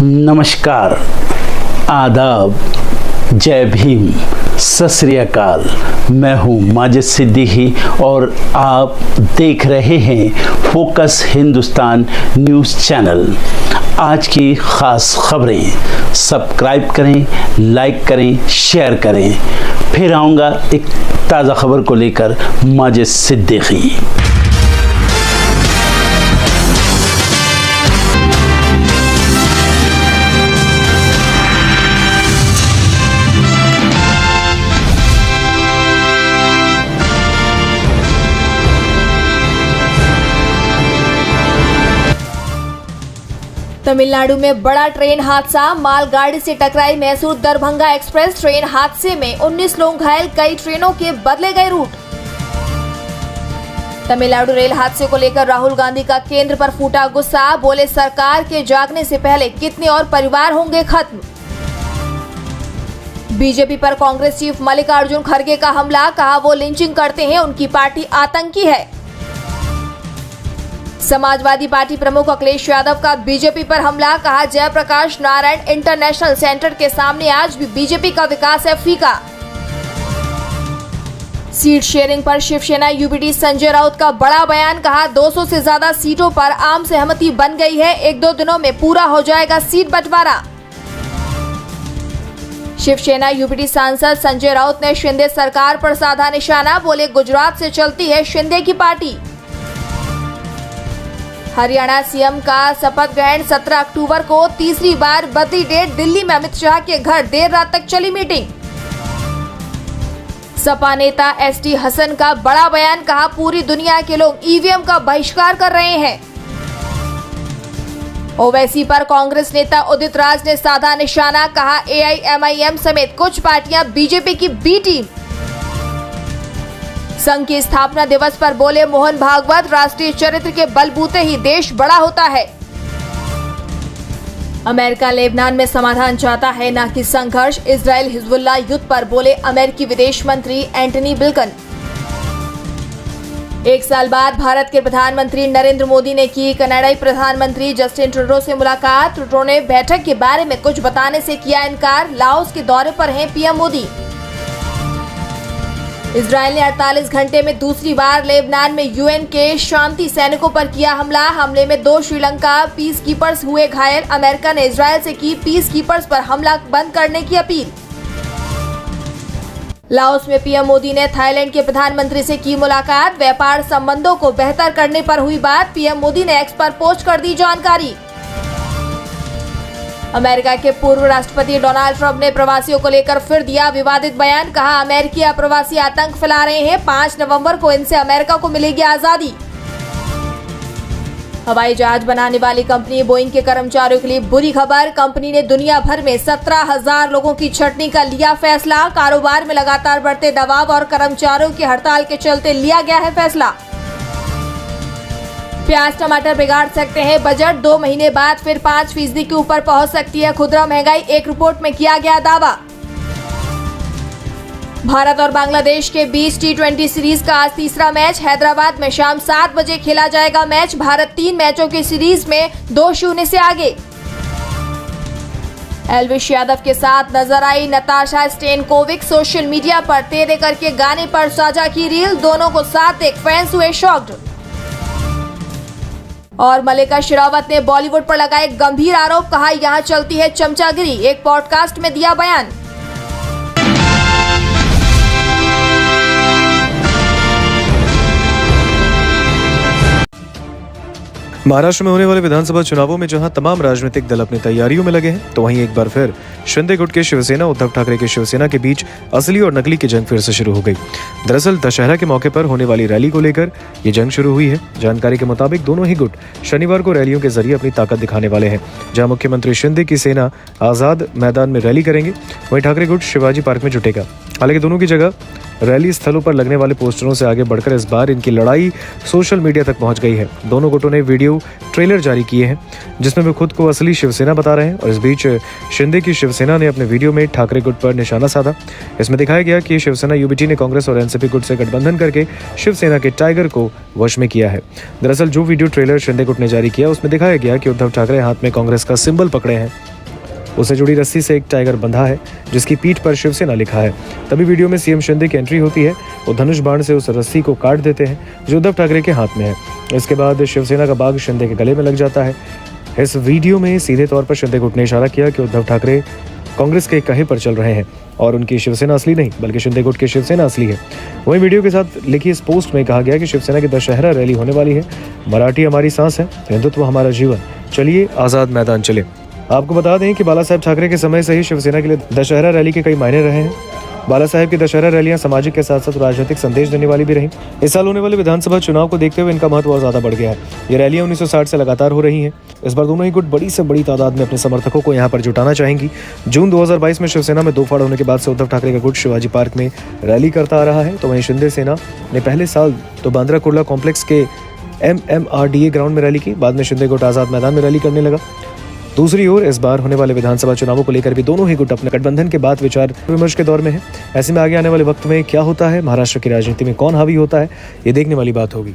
नमस्कार, आदाब, जय भीम, सत श्री अकाल। मैं हूँ माजिद सिद्दीकी और आप देख रहे हैं फोकस हिंदुस्तान न्यूज़ चैनल। आज की ख़ास खबरें सब्सक्राइब करें, लाइक करें, शेयर करें। फिर आऊँगा एक ताज़ा खबर को लेकर माजिद सिद्दीकी। तमिलनाडु में बड़ा ट्रेन हादसा, मालगाड़ी से टकराई मैसूर दरभंगा एक्सप्रेस। ट्रेन हादसे में 19 लोग घायल, कई ट्रेनों के बदले गए रूट। तमिलनाडु रेल हादसे को लेकर राहुल गांधी का केंद्र पर फूटा गुस्सा, बोले सरकार के जागने से पहले कितने और परिवार होंगे खत्म। बीजेपी पर कांग्रेस चीफ मल्लिकार्जुन खड़गे का हमला, कहा वो लिंचिंग करते हैं, उनकी पार्टी आतंकी है। समाजवादी पार्टी प्रमुख अखिलेश यादव का बीजेपी पर हमला, कहा जयप्रकाश नारायण इंटरनेशनल सेंटर के सामने आज भी बीजेपी का विकास है फीका। सीट शेयरिंग पर शिवसेना यूबीटी संजय राउत का बड़ा बयान, कहा 200 से ज्यादा सीटों पर आम सहमति बन गई है, 1-2 दिनों में पूरा हो जाएगा सीट बंटवारा। शिवसेना यूबीटी सांसद संजय राउत ने शिंदे सरकार पर साधा निशाना, बोले गुजरात से चलती है शिंदे की पार्टी। हरियाणा सीएम का शपथ ग्रहण 17 अक्टूबर को, तीसरी बार बदली डेट। दिल्ली में अमित शाह के घर देर रात तक चली मीटिंग। सपा नेता एसटी हसन का बड़ा बयान, कहा पूरी दुनिया के लोग ईवीएम का बहिष्कार कर रहे हैं। ओवैसी पर कांग्रेस नेता उदित राज ने साधा निशाना, कहा एआईएमआईएम समेत कुछ पार्टियां बीजेपी की बी टीम। संघ की स्थापना दिवस पर बोले मोहन भागवत, राष्ट्रीय चरित्र के बलबूते ही देश बड़ा होता है। अमेरिका लेबनान में समाधान चाहता है, न कि संघर्ष। इजराइल हिजबुल्लाह युद्ध पर बोले अमेरिकी विदेश मंत्री एंटनी ब्लिंकन। 1 साल बाद भारत के प्रधानमंत्री नरेंद्र मोदी ने की कनाडाई प्रधानमंत्री जस्टिन ट्रूडो से मुलाकात। ट्रूडो ने बैठक के बारे में कुछ बताने से किया इनकार। लाओस के दौरे पर हैं पीएम मोदी। इजराइल ने 48 घंटे में दूसरी बार लेबनान में यूएन के शांति सैनिकों पर किया हमला। हमले में 2 श्रीलंका पीस कीपर्स हुए घायल। अमेरिका ने इजराइल से की पीस कीपर्स पर हमला बंद करने की अपील। लाओस में पीएम मोदी ने थाईलैंड के प्रधानमंत्री से की मुलाकात। व्यापार संबंधों को बेहतर करने पर हुई बात। पीएम मोदी ने एक्स पर पोस्ट कर दी जानकारी। अमेरिका के पूर्व राष्ट्रपति डोनाल्ड ट्रंप ने प्रवासियों को लेकर फिर दिया विवादित बयान, कहा अमेरिकी अप्रवासी आतंक फैला रहे हैं। 5 नवंबर को इनसे अमेरिका को मिलेगी आजादी। हवाई जहाज बनाने वाली कंपनी बोइंग के कर्मचारियों के लिए बुरी खबर। कंपनी ने दुनिया भर में 17,000 लोगों की छंटनी का लिया फैसला। कारोबार में लगातार बढ़ते दबाव और कर्मचारियों की हड़ताल के चलते लिया गया है फैसला। प्याज टमाटर बिगाड़ सकते हैं बजट, 2 महीने बाद फिर 5% के ऊपर पहुंच सकती है खुदरा महंगाई, एक रिपोर्ट में किया गया दावा। भारत और बांग्लादेश के बीच T20 सीरीज का आज तीसरा मैच। हैदराबाद में शाम 7 बजे खेला जाएगा मैच। भारत 3 मैचों की सीरीज में 2-0 से आगे। एल्विश यादव के साथ नजर आई नताशा स्टेनकोविक। सोशल मीडिया पर तेरे करके गाने पर साझा की रील, दोनों को साथ देख फैंस हुए शॉक्ड। और मल्लिका शेरावत ने बॉलीवुड पर लगाए गंभीर आरोप, कहा यहां चलती है चमचागिरी। एक पॉडकास्ट में दिया बयान। महाराष्ट्र में होने वाले विधानसभा चुनावों में जहां तमाम राजनीतिक दल अपनी तैयारियों में लगे हैं, तो वहीं एक बार फिर शिंदे गुट के शिवसेना उद्धव ठाकरे के शिवसेना के बीच असली और नकली की जंग फिर से शुरू हो गई। दरअसल दशहरा के मौके पर होने वाली रैली को लेकर ये जंग शुरू हुई है। जानकारी के मुताबिक दोनों ही गुट शनिवार को रैलियों के जरिए अपनी ताकत दिखाने वाले हैं। जहाँ मुख्यमंत्री शिंदे की सेना आजाद मैदान में रैली करेंगे, वहीं ठाकरे गुट शिवाजी पार्क में जुटेगा। हालांकि दोनों की जगह रैली स्थलों पर लगने वाले पोस्टरों से आगे बढ़कर इस बार इनकी लड़ाई सोशल मीडिया तक पहुंच गई है। दोनों गुटों ने वीडियो ट्रेलर जारी किए हैं जिसमें वे खुद को असली शिवसेना बता रहे हैं और इस बीच शिंदे की शिवसेना ने अपने वीडियो में ठाकरे गुट पर निशाना साधा। इसमें दिखाया गया कि शिवसेना यूबीटी ने कांग्रेस और एनसीपी गुट से गठबंधन करके शिवसेना के टाइगर को वश में किया है। दरअसल जो वीडियो ट्रेलर शिंदे गुट ने जारी किया उसमें दिखाया गया कि उद्धव ठाकरे हाथ में कांग्रेस का सिंबल पकड़े हैं। उससे जुड़ी रस्सी से एक टाइगर बंधा है जिसकी पीठ पर शिवसेना लिखा है। तभी वीडियो में सीएम शिंदे की एंट्री होती है। वो धनुष बाण से उस रस्सी को काट देते हैं जो उद्धव ठाकरे के हाथ में है। इसके बाद शिवसेना का बाग शिंदे के गले में लग जाता है। इस वीडियो में सीधे तौर पर शिंदे गुट ने इशारा किया कि उद्धव ठाकरे कांग्रेस के कहे पर चल रहे हैं और उनकी शिवसेना असली नहीं बल्कि शिंदे गुट की शिवसेना असली है। वहीं वीडियो के साथ लिखी इस पोस्ट में कहा गया कि शिवसेना की दशहरा रैली होने वाली है। मराठी हमारी सांस है, हिंदुत्व हमारा जीवन, चलिए आजाद मैदान चले। आपको बता दें कि बाला साहेब ठाकरे के समय से ही शिवसेना के लिए दशहरा रैली के कई मायने रहे हैं। बाला साहेब की दशहरा रैलियां सामाजिक के साथ साथ राजनीतिक संदेश देने वाली भी रहीं। इस साल होने वाले विधानसभा चुनाव को देखते हुए इनका महत्व और ज्यादा बढ़ गया है। ये रैलियां 1960 से लगातार हो रही हैं। इस बार दोनों ही गुट बड़ी से बड़ी तादाद में अपने समर्थकों को यहां पर जुटाना चाहेंगी। जून 2022 में शिवसेना में दो फाड़ होने के बाद से उद्धव ठाकरे का गुट शिवाजी पार्क में रैली करता आ रहा है, तो वहीं शिंदे सेना ने पहले साल तो बांद्रा कुर्ला कॉम्प्लेक्स के MMRDA ग्राउंड में रैली की। बाद में शिंदे गुट आजाद मैदान में रैली करने लगा। दूसरी ओर इस बार होने वाले विधानसभा चुनावों को लेकर भी दोनों ही गुट अपने गठबंधन के बाद विचार विमर्श के दौर में है। ऐसे में आगे आने वाले वक्त में क्या होता है, महाराष्ट्र की राजनीति में कौन हावी होता है, ये देखने वाली बात होगी।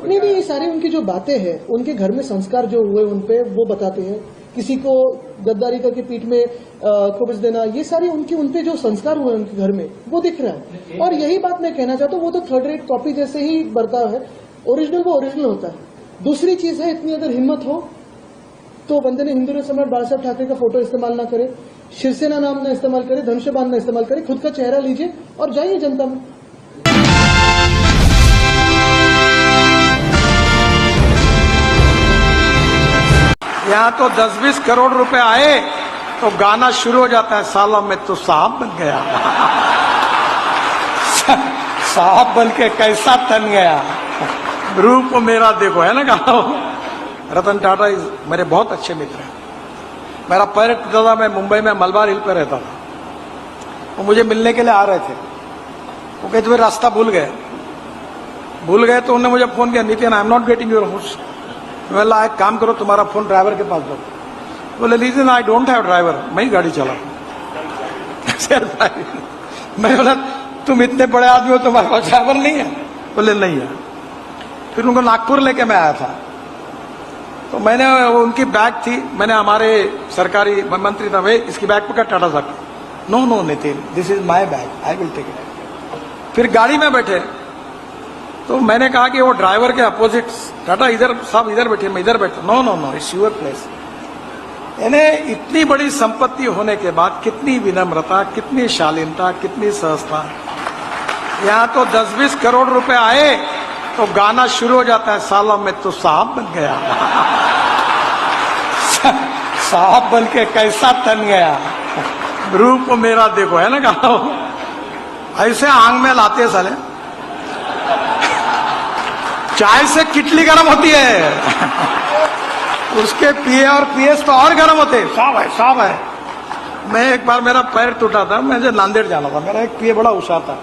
नहीं, ये सारी उनकी जो बातें हैं, उनके घर में संस्कार जो हुए उन पे वो बताते हैं। किसी को गद्दारी करके पीठ में कुबज देना, ये सारी उन पे जो संस्कार हुए उनके घर में वो दिख रहा है। और यही बात मैं कहना चाहता हूँ, वो तो थर्ड रेट कॉपी जैसे ही बर्ताव है। ओरिजिनल वो ओरिजिनल होता है। दूसरी चीज है, इतनी अगर हिम्मत हो तो बंदे ने हिंदू सम्राट बाला साहब ठाकरे का फोटो इस्तेमाल ना करे, शिवसेना नाम ना इस्तेमाल करे, धनुष बाण ना इस्तेमाल करे, खुद का चेहरा लीजिए और जाइए जनता में। यहाँ तो 10-20 करोड़ रुपए आए तो गाना शुरू हो जाता है, साला में तो साहब बन गया। साहब बन के कैसा तन गया, रूप मेरा देखो, है ना गाना। रतन टाटा मेरे बहुत अच्छे मित्र हैं। मेरा पैर टूटा था, मैं मुंबई में मलबार हिल पर रहता था। वो मुझे मिलने के लिए आ रहे थे। वो कहते हुए रास्ता भूल गए तो उन्होंने मुझे फोन किया, Nitin I am not getting your house. बोला एक काम करो, तुम्हारा फोन ड्राइवर के पास दो। बोले लीजिए, आई डोंट हैव ड्राइवर, मैं ही गाड़ी चला। मैं बोला तुम इतने बड़े आदमी हो, तुम्हारे पास ड्राइवर नहीं है? बोले नहीं है। फिर उनको नागपुर लेके मैं आया था, तो मैंने उनकी बैग थी, मैंने हमारे सरकारी मंत्री था, वे इसकी बैग पकड़ टाटा साहब। No Nitin, this is my bag, I will take it. फिर गाड़ी में बैठे तो मैंने कहा कि वो ड्राइवर के अपोजिट, टाटा इधर साहब इधर बैठे, मैं इधर बैठा। No it's your place. यानी इतनी बड़ी संपत्ति होने के बाद कितनी विनम्रता, कितनी शालीनता, कितनी सहजता। यहाँ तो 10-20 करोड़ रुपए आए तो गाना शुरू हो जाता है, साला में तो साहब बन गया। साहब बन के कैसा तन गया, रूप मेरा देखो, है ना गाना। ऐसे आंग में लाते हैं साले। चाय से किटली गर्म होती है, उसके पीए और पीएस तो और गर्म होते। साहब है। मैं एक बार, मेरा पैर टूटा था, मुझे नांदेड़ जाना था, मेरा एक पीए बड़ा होशियार था,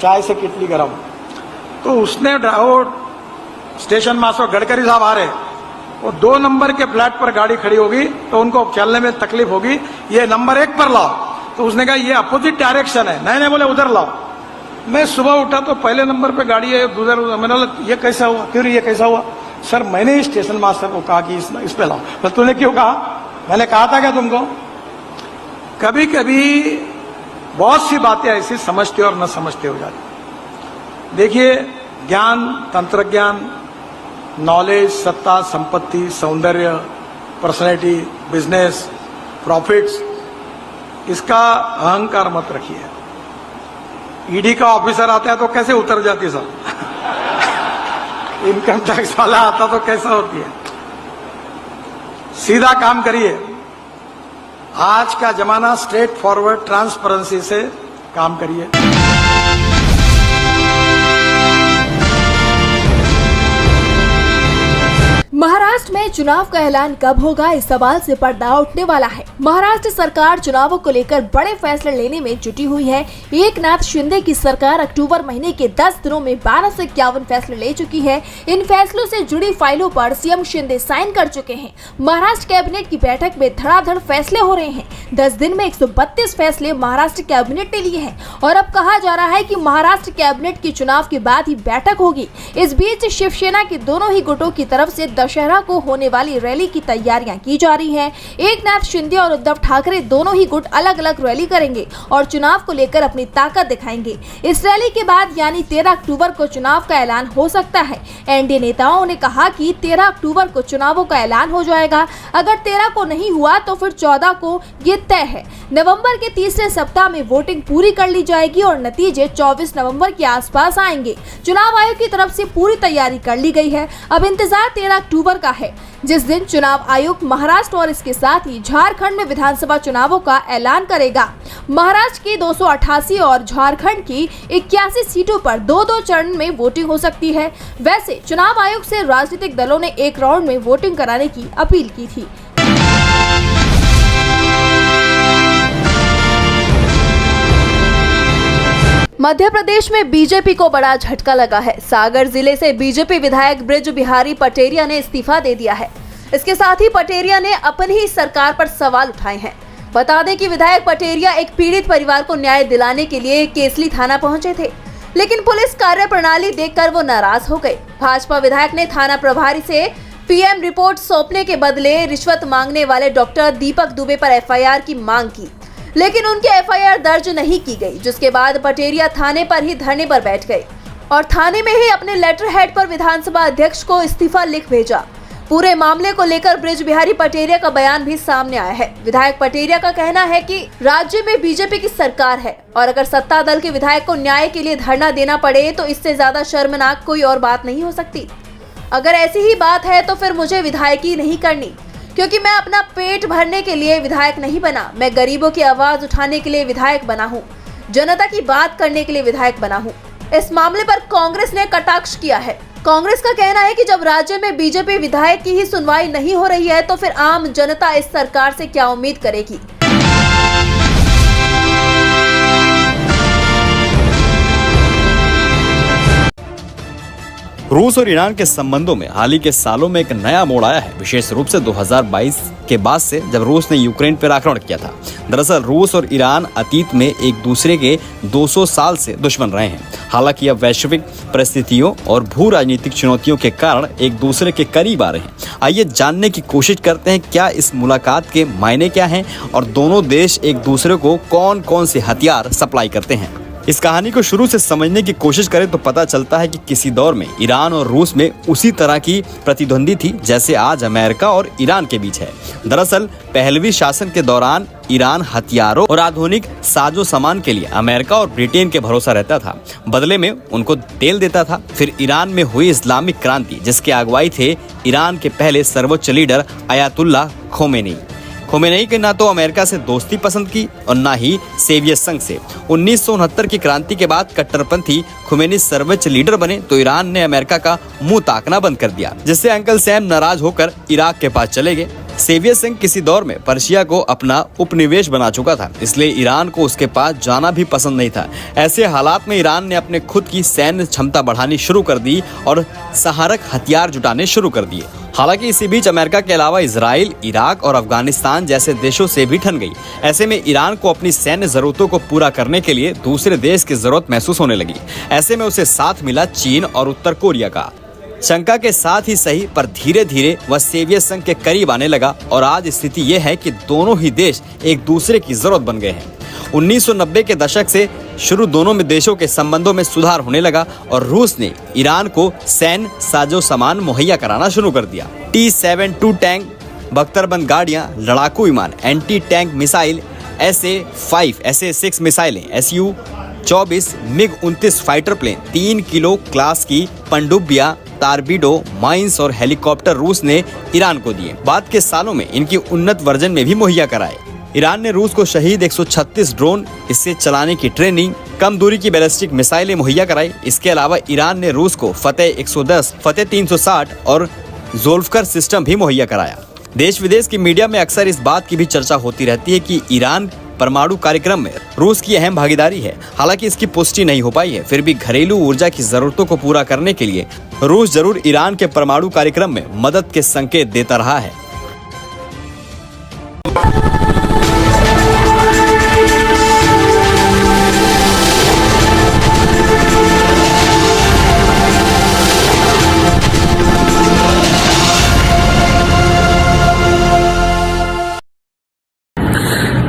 चाय से किटली गर्म। तो उसने वो स्टेशन मास्टर गडकरी साहब आ रहे, वो 2 नंबर के फ्लैट पर गाड़ी खड़ी होगी तो उनको चलने में तकलीफ होगी, ये नंबर 1 पर लाओ। तो उसने कहा ये अपोजिट डायरेक्शन है। नहीं बोले उधर लाओ। मैं सुबह उठा तो पहले नंबर पे गाड़ी है, दूसरा। मैंने बोला ये कैसा हुआ, क्यों ये कैसा हुआ? सर मैंने ही स्टेशन मास्टर को कहा कि इस पे लाओ। तो तूने क्यों कहा? मैंने कहा था क्या तुमको? कभी कभी बहुत सी बातें ऐसी समझते और न समझते हो जाती। देखिए, ज्ञान, तंत्र ज्ञान, नॉलेज, सत्ता, संपत्ति, सौंदर्य, पर्सनैलिटी, बिजनेस, प्रॉफिट्स, इसका अहंकार मत रखिए। ईडी का ऑफिसर आता है तो कैसे उतर जाती सब, इनकम टैक्स वाला आता तो कैसा होती है। सीधा काम करिए। आज का जमाना स्ट्रेट फॉरवर्ड ट्रांसपेरेंसी से काम करिए। महाराष्ट्र में चुनाव का ऐलान कब होगा, इस सवाल से पर्दा उठने वाला है। महाराष्ट्र सरकार चुनावों को लेकर बड़े फैसले लेने में जुटी हुई है। एकनाथ शिंदे की सरकार अक्टूबर महीने के 10 दिनों में 12 से 51 फैसले ले चुकी है। इन फैसलों से जुड़ी फाइलों पर सीएम शिंदे साइन कर चुके हैं। महाराष्ट्र कैबिनेट की बैठक में धड़ाधड़ फैसले हो रहे हैं। 10 दिन में 132 फैसले महाराष्ट्र कैबिनेट ने लिए हैं और अब कहा जा रहा है कि महाराष्ट्र कैबिनेट की चुनाव के बाद ही बैठक होगी। इस बीच शिवसेना के दोनों ही गुटों की तरफ से दशहरा को होने वाली रैली की तैयारियां की जा रही हैं। एकनाथ शिंदे और उद्धव ठाकरे दोनों ही गुट अलग अलग रैली करेंगे और चुनाव को लेकर अपनी ताकत दिखाएंगे। इस रैली के बाद यानी 13 अक्टूबर को चुनाव का ऐलान हो सकता है। एनडीए नेताओं ने कहा कि 13 अक्टूबर को चुनावों का ऐलान हो जाएगा। अगर 13 को नहीं हुआ तो फिर 14 को ये तय है। नवंबर के तीसरे सप्ताह में वोटिंग पूरी कर ली जाएगी और नतीजे 24 नवंबर के आसपास आएंगे। चुनाव आयोग की तरफ से पूरी तैयारी कर ली गई है। अब इंतजार 13 अक्टूबर का है, जिस दिन चुनाव आयोग महाराष्ट्र और इसके साथ ही झारखंड में विधानसभा चुनावों का ऐलान करेगा। महाराष्ट्र की 288 और झारखंड की 81 सीटों पर 2-2 चरण में वोटिंग हो सकती है। वैसे चुनाव आयोग से राजनीतिक दलों ने एक राउंड में वोटिंग कराने की अपील की थी। मध्य प्रदेश में बीजेपी को बड़ा झटका लगा है। सागर जिले से बीजेपी विधायक ब्रिज बिहारी पटेरिया ने इस्तीफा दे दिया है। इसके साथ ही पटेरिया ने अपनी ही सरकार पर सवाल उठाए हैं। बता दें कि विधायक पटेरिया एक पीड़ित परिवार को न्याय दिलाने के लिए केसली थाना पहुंचे थे, लेकिन पुलिस कार्यप्रणाली देखकर वो नाराज हो गए। भाजपा विधायक ने थाना प्रभारी से पीएम रिपोर्ट सौंपने के बदले रिश्वत मांगने वाले डॉक्टर दीपक दुबे पर एफआईआर की मांग की, लेकिन उनकी एफआईआर दर्ज नहीं की गई, जिसके बाद पटेरिया थाने पर ही धरने पर बैठ गए और थाने में ही अपने लेटर हेड पर विधानसभा अध्यक्ष को इस्तीफा लिख भेजा। पूरे मामले को लेकर ब्रिज बिहारी पटेरिया का बयान भी सामने आया है। विधायक पटेरिया का कहना है कि राज्य में बीजेपी की सरकार है और अगर सत्ता दल के विधायक को न्याय के लिए धरना देना पड़े तो इससे ज्यादा शर्मनाक कोई और बात नहीं हो सकती। अगर ऐसी ही बात है तो फिर मुझे विधायकी नहीं करनी, क्योंकि मैं अपना पेट भरने के लिए विधायक नहीं बना। मैं गरीबों की आवाज उठाने के लिए विधायक बना हूँ, जनता की बात करने के लिए विधायक बना हूँ। इस मामले पर कांग्रेस ने कटाक्ष किया है। कांग्रेस का कहना है कि जब राज्य में बीजेपी विधायक की ही सुनवाई नहीं हो रही है तो फिर आम जनता इस सरकार से क्या उम्मीद करेगी। रूस और ईरान के संबंधों में हाल ही के सालों में एक नया मोड़ आया है, विशेष रूप से 2022 के बाद से, जब रूस ने यूक्रेन पर आक्रमण किया था। दरअसल रूस और ईरान अतीत में एक दूसरे के 200 साल से दुश्मन रहे हैं। हालांकि अब वैश्विक परिस्थितियों और भू राजनीतिक चुनौतियों के कारण एक दूसरे के करीब आ रहे हैं। आइए जानने की कोशिश करते हैं क्या इस मुलाकात के मायने क्या हैं और दोनों देश एक दूसरे को कौन कौन से हथियार सप्लाई करते हैं। इस कहानी को शुरू से समझने की कोशिश करें तो पता चलता है कि किसी दौर में ईरान और रूस में उसी तरह की प्रतिद्वंदी थी जैसे आज अमेरिका और ईरान के बीच है। दरअसल पहलवी शासन के दौरान ईरान हथियारों और आधुनिक साजो सामान के लिए अमेरिका और ब्रिटेन के भरोसा रहता था, बदले में उनको तेल देता था। फिर ईरान में हुई इस्लामिक क्रांति, जिसके अगुवाई थे ईरान के पहले सर्वोच्च लीडर अयातुल्ला खोमेनी के ना तो अमेरिका से दोस्ती पसंद की और ना ही सोवियत संघ से। 1969 की क्रांति के बाद कट्टरपंथी खोमेनी सर्वोच्च लीडर बने तो ईरान ने अमेरिका का मुंह ताकना बंद कर दिया, जिससे अंकल सैम नाराज होकर इराक के पास चले गए। सोवियत संघ किसी दौर में पर्शिया को अपना उपनिवेश बना चुका था, इसलिए ईरान को उसके पास जाना भी पसंद नहीं था। ऐसे हालात में ईरान ने अपने खुद की सैन्य क्षमता बढ़ानी शुरू कर दी और सहारक हथियार जुटाने शुरू कर दिए। हालांकि इसी बीच अमेरिका के अलावा इजराइल, इराक और अफगानिस्तान जैसे देशों से भी ठन गई। ऐसे में ईरान को अपनी सैन्य जरूरतों को पूरा करने के लिए दूसरे देश की जरूरत महसूस होने लगी। ऐसे में उसे साथ मिला चीन और उत्तर कोरिया का। शंका के साथ ही सही, पर धीरे धीरे वह सोवियत संघ के करीब आने लगा और आज स्थिति यह है कि दोनों ही देश एक दूसरे की जरूरत बन गए हैं। 1990 के दशक से शुरू दोनों में देशों के संबंधों में सुधार होने लगा और रूस ने ईरान को सैन्य साजो सामान मुहैया कराना शुरू कर दिया। T-72 टैंक, बख्तरबंद गाड़ियां, लड़ाकू विमान, anti tank missile, SA-5, SA-6 मिसाइलें, SU-24, MiG-29 fighter plane, 3 kilo class की पनडुब्बियां, टारपीडो, माइंस और हेलीकॉप्टर रूस ने ईरान को दिए। बाद के सालों में इनकी उन्नत वर्जन में भी मुहैया कराए। ईरान ने रूस को शहीद 136 ड्रोन, इससे चलाने की ट्रेनिंग, कम दूरी की बैलिस्टिक मिसाइलें मुहैया कराई। इसके अलावा ईरान ने रूस को फतेह 110, फतेह 360 और ज़ोल्फकर सिस्टम भी मुहैया कराया। देश विदेश की मीडिया में अक्सर इस बात की भी चर्चा होती रहती है कि ईरान परमाणु कार्यक्रम में रूस की अहम भागीदारी है। हालांकि इसकी पुष्टि नहीं हो पाई है, फिर भी घरेलू ऊर्जा की जरूरतों को पूरा करने के लिए रूस जरूर ईरान के परमाणु कार्यक्रम में मदद के संकेत देता रहा है।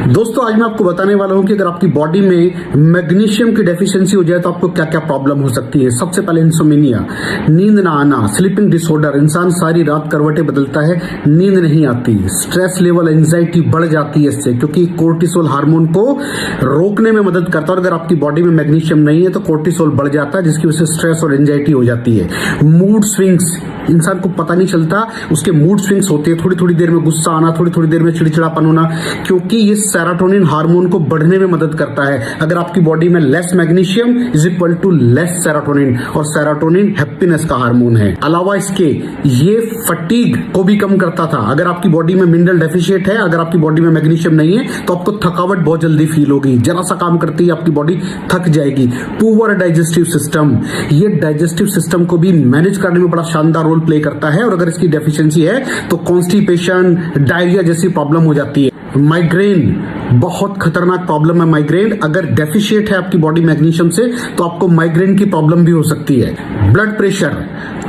दोस्तों आज मैं आपको बताने वाला हूं कि अगर आपकी बॉडी में मैग्नीशियम की डेफिशिएंसी हो जाए तो आपको क्या क्या प्रॉब्लम हो सकती है। सबसे पहले इंसोमेनिया, नींद ना आना, स्लीपिंग डिसऑर्डर, इंसान सारी रात करवटें बदलता है, नींद नहीं आती, स्ट्रेस लेवल, एंजाइटी बढ़ जाती है इससे, क्योंकि कोर्टिसोल हार्मोन को रोकने में मदद करता है। और अगर आपकी बॉडी में मैग्नीशियम नहीं है तो कोर्टिसोल बढ़ जाता है, जिसकी वजह से स्ट्रेस और एंजाइटी हो जाती है। मूड स्विंग्स, इंसान को पता नहीं चलता उसके मूड स्विंग्स होते हैं, थोड़ी थोड़ी देर में गुस्सा आना, थोड़ी थोड़ी देर में चिड़चिड़ापन होना, क्योंकि ये सेरोटोनिन हार्मोन को बढ़ने में मदद करता है। अगर आपकी बॉडी में less magnesium is equal to less serotonin, और सेरोटोनिन हैप्पीनेस का हार्मोन है। अलावा इसके ये फटीग को भी कम करता था। अगर आपकी बॉडी में मिनरल डेफिशिएट है, अगर आपकी बॉडी में मैग्नीशियम नहीं है तो आपको थकावट बहुत जल्दी फील होगी, जरा सा काम करती है आपकी बॉडी थक जाएगी। पुअर डाइजेस्टिव सिस्टम, ये डाइजेस्टिव सिस्टम को भी मैनेज करने में बड़ा शानदार रोल प्ले करता है, और अगर इसकी डेफिशिएंसी है तो कॉन्स्टिपेशन, डायरिया जैसी प्रॉब्लम हो जाती है। माइग्रेन बहुत खतरनाक प्रॉब्लम है। माइग्रेन अगर डेफिशिएट है आपकी बॉडी मैग्नीशियम से तो आपको माइग्रेन की प्रॉब्लम भी हो सकती है। ब्लड प्रेशर,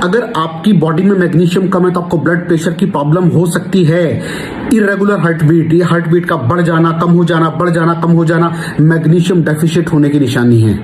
अगर आपकी बॉडी में मैग्नीशियम कम है तो आपको ब्लड प्रेशर की प्रॉब्लम हो सकती है। इरेगुलर हार्टबीट, ये हार्टबीट का बढ़ जाना, कम हो जाना, बढ़ जाना, कम हो जाना, मैग्नीशियम डेफिशिएट होने की निशानी है।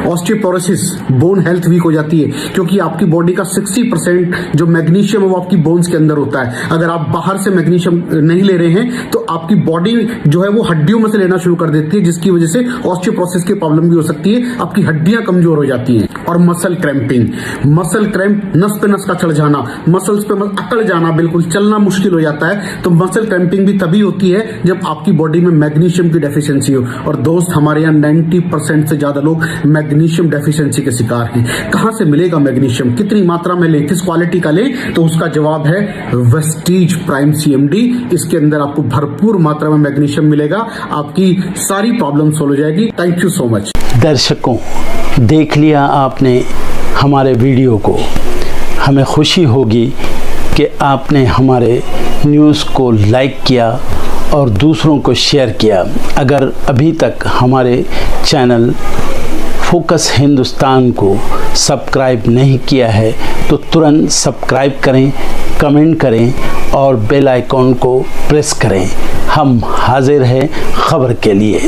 ऑस्टियोपोरोसिस, बोन हेल्थ वीक हो जाती है, क्योंकि आपकी बॉडी का 60% जो मैग्नीशियम है वो आपकी बोन्स के अंदर होता है। अगर आप बाहर से मैग्नीशियम नहीं ले रहे हैं तो आपकी बॉडी जो है वो हड्डियों में से लेना शुरू कर देती है, जिसकी वजह से ऑस्टियोपोरोसिस की प्रॉब्लम भी हो सकती है, आपकी हड्डियां कमजोर हो जाती हैं। और मसल क्रैम्पिंग, मसल क्रैम्प, नस पे नस का चढ़ जाना, मसल्स पे अकड़ जाना, बिल्कुल चलना मुश्किल हो जाता है। तो मसल क्रैम्पिंग भी तभी होती है जब आपकी बॉडी में मैग्नीशियम की डेफिशिएंसी हो। और दोस्त, हमारे यहाँ 90% से ज्यादा लोग मैग्नीशियम डेफिशिएंसी के शिकार हैं। कहां से मिलेगा मैग्नीशियम, कितनी मात्रा में लें, किस क्वालिटी का लें? तो उसका जवाब है वेस्टीज प्राइम CMD। इसके अंदर आपको भरपूर मात्रा में मैग्नीशियम मिलेगा, आपकी सारी प्रॉब्लम सॉल्व हो जाएगी। Thank you so much. दर्शकों, देख लिया आपने हमारे वीडियो को। हमें खुशी होगी कि आपने हमारे न्यूज़ को लाइक किया और दूसरों को शेयर किया। अगर अभी तक हमारे चैनल फोकस हिंदुस्तान को सब्सक्राइब नहीं किया है तो तुरंत सब्सक्राइब करें, कमेंट करें और बेल आइकॉन को प्रेस करें। हम हाजिर हैं खबर के लिए।